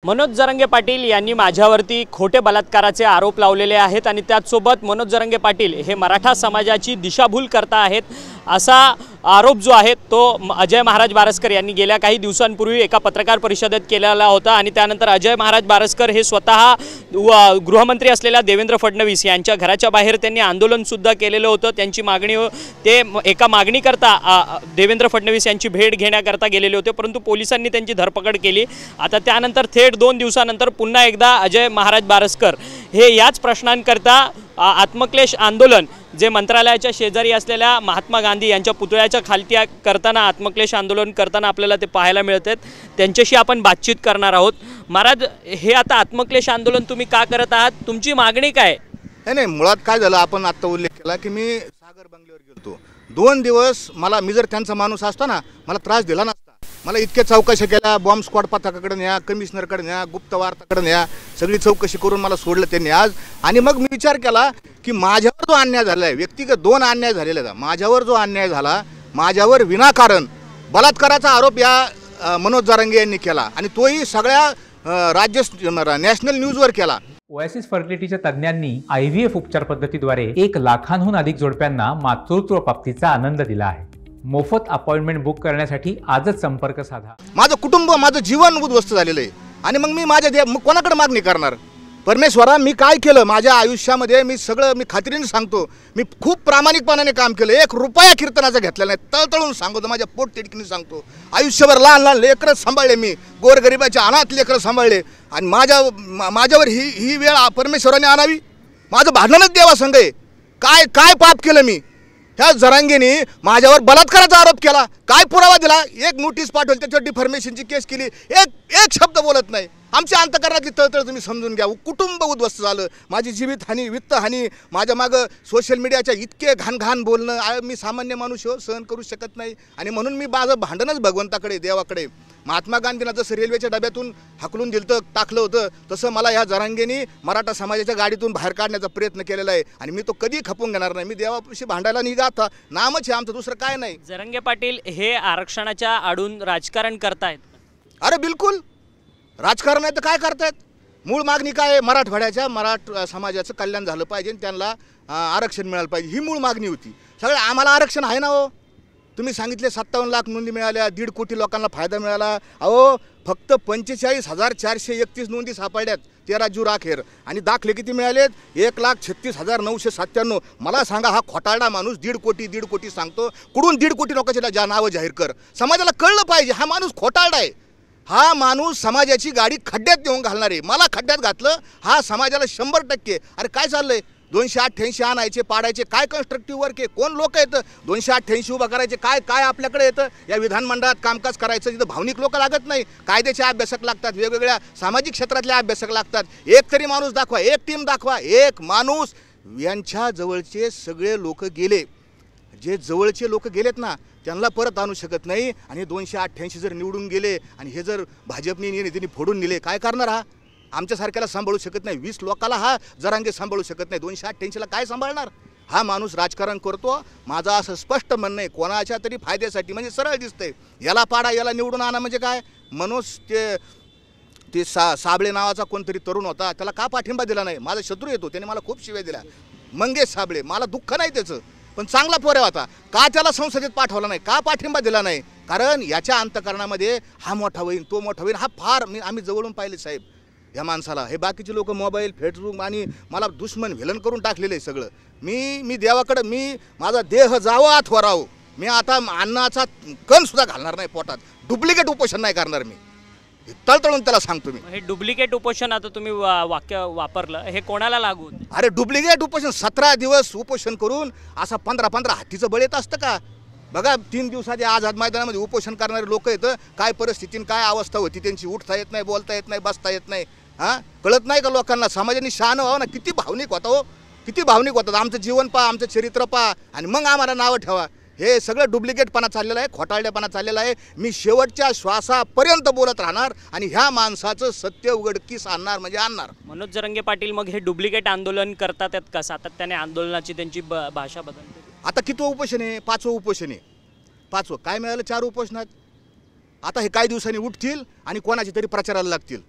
मनोज जरांगे पाटील यांनी माझ्यावरती खोटे बलात्काराचे आरोप लावलेले आहेत आणि त्याचसोबत मनोज जरांगे पाटील हे मराठा समाजाची दिशाभूल करता आहेत असा आरोप जो आहे तो अजय महाराज बारसकर यांनी गेल्या काही दिवसांपूर्वी एका पत्रकार परिषदेत केलेला होता आणि त्यानंतर अजय महाराज बारसकर हे स्वतः गृहमंत्री असलेल्या देवेंद्र फडणवीस यांच्या घराच्या बाहेर त्यांनी आंदोलन सुद्धा केलेलं होतं। त्यांची मागणी ते एका मागणीकरता देवेंद्र फडणवीस यांची भेट घेण्याकरता गेलेले होते, परंतु पोलिसांनी त्यांची धरपकड केली। आता त्यानंतर थेट 2 दिवसानंतर पुन्हा एकदा अजय महाराज बारसकर हे याच प्रश्नांकरता आत्मक्लेश आंदोलन जे मंत्रालयाच्या शेजारी असलेल्या महात्मा गांधी यांच्या पुतळ्याच्या खालती करताना आत्मक्लेश आंदोलन करताना आपल्याला ते पाहायला मिळतात। त्यांच्याशी आपण बातचीत करणार आहोत। महाराज, हे आता आत्मक्लेश आंदोलन तुम्ही का करत आहात? तुमची मागणी काय? नाही, मुळात काय झालं, आपण आत्ता उल्लेख केला की मी सागर बंगल्यावर गेलतो 2 दिवस। मी जर त्यांचा माणूस असतो ना, मला त्रास दिला नसता। मला इतके चौकशी केल्या, बॉम्ब स्क्वॉड पथकाकडे न्या, कमिशनरकडे न्या, गुप्त वार्ताकडे न्या, सगळी चौकशी करून मला सोडलं त्यांनी आज। आणि मग मी विचार केला की माझ्यावर जो अन्याय झाला आहे, व्यक्तिगत 2 अन्याय झालेले आहेत, माझ्यावर जो अन्याय झाला, माझ्यावर विनाकारण बलात्काराचा आरोप या मनोज जरांगे यांनी केला आणि तोही सगळ्या नॅशनल न्यूजवर केला। ओएसिस फर्टिलिटीच्या तज्ञांनी IVF उपचार पद्धतीद्वारे 1 लाखांहून अधिक जोडप्यांना मातृत्व प्राप्तीचा आनंद दिला आहे। मोफत अपॉइंटमेंट बुक करण्यासाठी आजच संपर्क साधा। माझं कुटुंब, माझं जीवन उद्ध्वस्त झालेलं आहे आणि मग मी माझ्या कोणाकडे मागणी करणार? परमेश्वरा, मी काय केलं माझ्या आयुष्यामध्ये? मी खात्रीने सांगतो, मी खूप प्रामाणिकपणाने काम केलं। 1 रुपया कीर्तनाचा घेतलेला नाही, तळतळून सांगतो, माझ्या पोट तिडकीने सांगतो। आयुष्यभर लहान लहान लेकरं सांभाळले, मी गोरगरिबाच्या अनाथ लेकरं सांभाळले आणि माझ्यावर ही वेळ परमेश्वराने आणावी? माझं भांडणच देवासंग आहे। काय पाप केलं मी? ह्या जरांगेने माझ्यावर बलात्काराचा आरोप केला, काय पुरावा दिला? 1 नोटीस पाठवली, त्याच्यावर डिफॉर्मेशनची केस केली, एक शब्द बोलत नाही। आमच्या अंतःकरणातली तळतळ तुम्ही समजून घ्या। कुटुंब उद्ध्वस्त झालं, माझी जीवितहानी, वित्तहानी, माझ्या मागं सोशल मीडियाच्या इतके घाण बोलणं मी सामान्य माणूस सहन करू शकत नाही आणि म्हणून मी माझं भांडणच भगवंताकडे, देवाकडे। महात्मा गांधींना जसं रेल्वेच्या डब्यातून हाकलून टाकलं होतं, तसं मला ह्या जरांगेने मराठा समाजाच्या गाडीतून बाहेर काढण्याचा प्रयत्न केलेला आहे आणि मी तो कधी खपून घेणार नाही। मी देवापाशी भांडायला निघाता, नामच आहे आमचं, दुसरं काय नाही। जरांगे पाटील हे आरक्षणाच्या आडून राजकारण करतायत? अरे बिलकुल राजकारण आहे तर काय करतायत? मूळ मागणी काय आहे? मराठा समाजाचं कल्याण झालं पाहिजे, त्यांना आरक्षण मिळालं पाहिजे, ही मूळ मागणी होती। सगळं आम्हाला आरक्षण आहे ना हो। तुम्ही सांगितले 57 लाख नोंदी मिळाल्या, 1.5 कोटी लोकांना फायदा मिळाला। अहो, फक्त 45,431 नोंदी सापडल्यात 13 जून अखेर आणि दाखले किती मिळालेत? 1,36,997। मला सांगा, हा खोटारडा माणूस 1.5 कोटी सांगतो, कुठून 1.5 कोटी लोकांची नावं जाहीर कर? समाजाला कळलं पाहिजे हा माणूस खोटारडा आहे। हा माणूस समाजाची गाडी खड्ड्यात नेऊन घालणार आहे। मला खड्ड्यात घातलं, हा समाजाला 100%। अरे काय चाललंय? 288 आणायचे, पाडायचे, काय कन्स्ट्रक्टिव्ह वर्क आहे? कोण लोक येतं 288 उभा करायचे? काय आपल्याकडे येतं? या विधानमंडळात कामकाज करायचं जिथं भावनिक लोक लागत नाही, कायद्याचे अभ्यासक लागतात, वेगवेगळ्या सामाजिक क्षेत्रातले अभ्यासक लागतात। एक तरी माणूस दाखवा, एक टीम दाखवा, एक माणूस। यांच्या जवळचे सगळे लोक गेले, जे जवळचे लोक गेलेत ना, त्यांना परत आणू शकत नाही आणि 288 जर निवडून गेले आणि हे जर भाजपने फोडून नेले, काय करणार? हा आमच्यासारख्याला सांभाळू शकत नाही, 20 लोकाला हा जरांगे सांभाळू शकत नाही, 288ला काय सांभाळणार? हा माणूस राजकारण करतो। माझं असं स्पष्ट म्हणणं आहे, कोणाच्या तरी फायद्यासाठी, म्हणजे सरळ दिसतंय, याला पाडा याला निवडून आणा म्हणजे काय? मनोज ते साबळे नावाचा कोणतरी तरुण होता, त्याला का पाठिंबा दिला नाही? माझा शत्रू येतो, त्याने मला खूप शिव्या दिल्या। मंगेश साबळे, मला दुःख नाही त्याचं, पण चांगला पोरे होता, का त्याला संसदेत पाठवला नाही? का पाठिंबा दिला नाही? कारण याच्या अंतःकरणामध्ये हा मोठा होईल, तो मोठा होईल, हा फार आम्ही जवळून पाहिले साहेब या माणसाला। हे बाकीचे लोक मोबाईल, फेसबुक आणि मला दुश्मन व्हिलन करून टाकलेलं आहे सगळं। मी देवाकडं, माझा देह जावं अथवा राहो, मी आता अन्नाचा कण सुद्धा घालणार नाही पोटात, डुप्लिकेट उपोषण नाही करणार मी, तळतळून त्याला सांगतो मी। हे डुप्लिकेट उपोषण आता तुम्ही वाक्य वापरलं, हे कोणाला लागू? अरे डुप्लिकेट उपोषण 17 दिवस उपोषण करून असा 15 हत्तीचं बळ येत असतं का? बघा, 3 दिवसात आझाद मैदानामध्ये उपोषण करणारे लोक येतं, काय परिस्थितीने काय अवस्था होती त्यांची, उठता येत नाही, बोलता येत नाही, बसता येत नाही। कळत नाही का लोकांना? समाजाने शहाणं व्हावं ना। किती भावनिक होता हो, किती भावनिक होतात। आमचं जीवन पहा, आमचं चरित्र पहा आणि मग आम्हाला नावं ठेवा। हे सगळं डुप्लिकेटपणा चाललेलं आहे, खोटारडेपणा चाललेला आहे। मी शेवटच्या श्वासापर्यंत बोलत राहणार आणि ह्या माणसाचं सत्य उघडकीस आणणार म्हणजे आणणार। मनोज जरांगे पाटील मग हे डुप्लिकेट आंदोलन करतात का? सातत्याने आंदोलनाची त्यांची भाषा बदलते। आता कितवं उपोषण आहे? 5वं उपोषण आहे। 5वं काय मिळालं? 4 उपोषणात। आता हे काही दिवसांनी उठतील आणि कोणाची तरी प्रचाराला लागतील।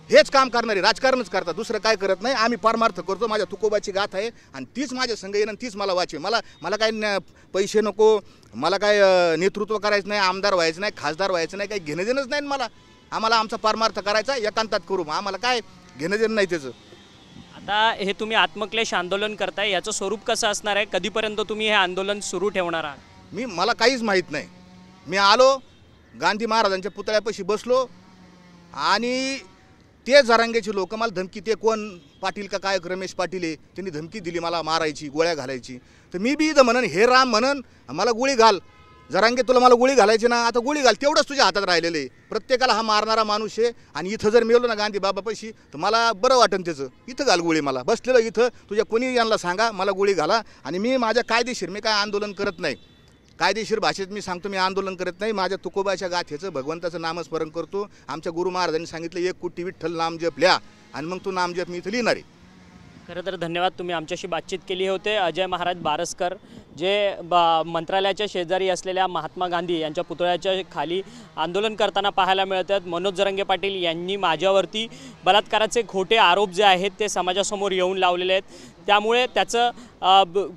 हेच काम करणारे राजकारणच करतात, दुसरं काय करत नाही. आम्ही परमार्थ करतो. माझ्या तुकोबाची गाथ आहे आणि तीच माझ्या संघ येणं, तीच मला वाचवे. मला काय पैसे नको, मला काय नेतृत्व करायचं नाही, आमदार व्हायचं नाही, खासदार व्हायचं नाही, काही घेणं देणंच नाही मला. आम्हाला आमचा परमार्थ करायचा, एकांतात करू. आम्हाला काय घेणं देणं नाही त्याचं. आता हे तुम्ही आत्मक्लेश आंदोलन करताय, याचं स्वरूप कसं असणार आहे? कधीपर्यंत तुम्ही हे आंदोलन सुरू ठेवणार आहात? मला काहीच माहीत नाही. मी आलो, गांधी महाराजांच्या पुतळ्यापाशी बसलो आणि ते जरांगेचे लोक मला धमकी, ते कोण पाटील का काय रमेश पाटील आहे, त्यांनी धमकी दिली मला मारायची, गोळ्या घालायची. तर मी बी इथं म्हणन, हे राम म्हणन मला गोळी घाल, जरांगे तुला मला गोळी घालायची ना, आता गोळी घाल, तेवढंच तुझ्या हातात राहिलेलं आहे. प्रत्येकाला हा मारणारा माणूस आहे आणि इथं जर मिळलो ना गांधी बाबापाशी तर मला बरं वाटेल त्याचं. इथं घाल गोळी, मला बसलेलं इथं, तुझ्या कोणी यांना सांगा मला गोळी घाला. आणि मी माझ्या कायदेशीर, मी काय आंदोलन करत नाही, कायदेशीर भाषेत मी सांगतो, मी आंदोलन करत नाही. माझ्या तुकोबाच्या गाथेचं, भगवंताचं नामस्मरण करतो. आमच्या गुरु महाराजांनी सांगितलं 1 कोटी विठ्ठल नाम जप लिहा आणि मग तो नाम जप मी इथं लिहिणार आहे. खरं तर धन्यवाद, तुम्ही आमच्याशी बातचीत केली होते. अजय महाराज बारसकर जे मंत्रालयाच्या शेजारी असलेल्या महात्मा गांधी यांच्या पुतळ्याच्या खाली आंदोलन करताना पाहायला मिळतात. मनोज जरांगे पाटील यांनी माझ्यावरती बलात्काराचे खोटे आरोप जे आहेत ते समाजासमोर येऊन लावलेले आहेत. त्यामुळे त्याचं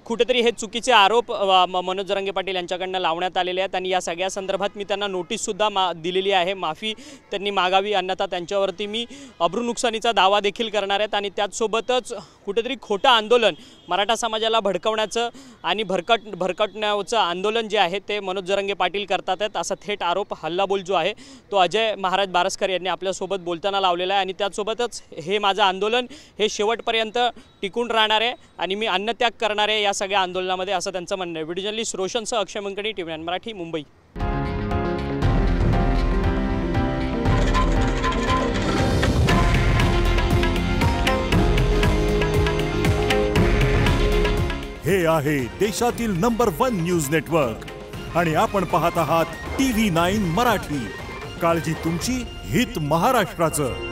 कुठेतरी हे चुकीचे आरोप मनोज जरांगे पाटील यांच्याकडनं लावण्यात आलेले आहेत आणि या सगळ्या संदर्भात मी त्यांना नोटीससुद्धा दिलेली आहे. माफी त्यांनी मागावी, अन्यथा त्यांच्यावरती मी अब्रूनुकसानीचा दावा देखील करणार आहेत. आणि त्याचसोबतच कुठेतरी खोटं आंदोलन मराठा समाजाला भडकवण्याचं आणि भरकटण्याचं आंदोलन जे आहे ते मनोज जरांगे पाटील करतात आहेत, असा थेट आरोप, हल्लाबोल जो आहे तो अजय महाराज बारसकर यांनी आपल्यासोबत बोलताना लावलेला आहे. आणि त्याचसोबतच हे माझं आंदोलन हे शेवटपर्यंत टिकून राहणार आहे आणि मी अन्नत्याग करणार आहे या सगळ्या आंदोलनामध्ये, असं त्यांचं म्हणणं आहे. व्हिडिओ जर्नलिस्ट रोशनसह अक्षय मंकणी, TV9 मराठी, मुंबई. हे आहे देशातील नंबर 1 न्यूज नेटवर्क आणि आपण पाहत आहात TV9 मराठी. काळजी तुमची, हित महाराष्ट्राचं.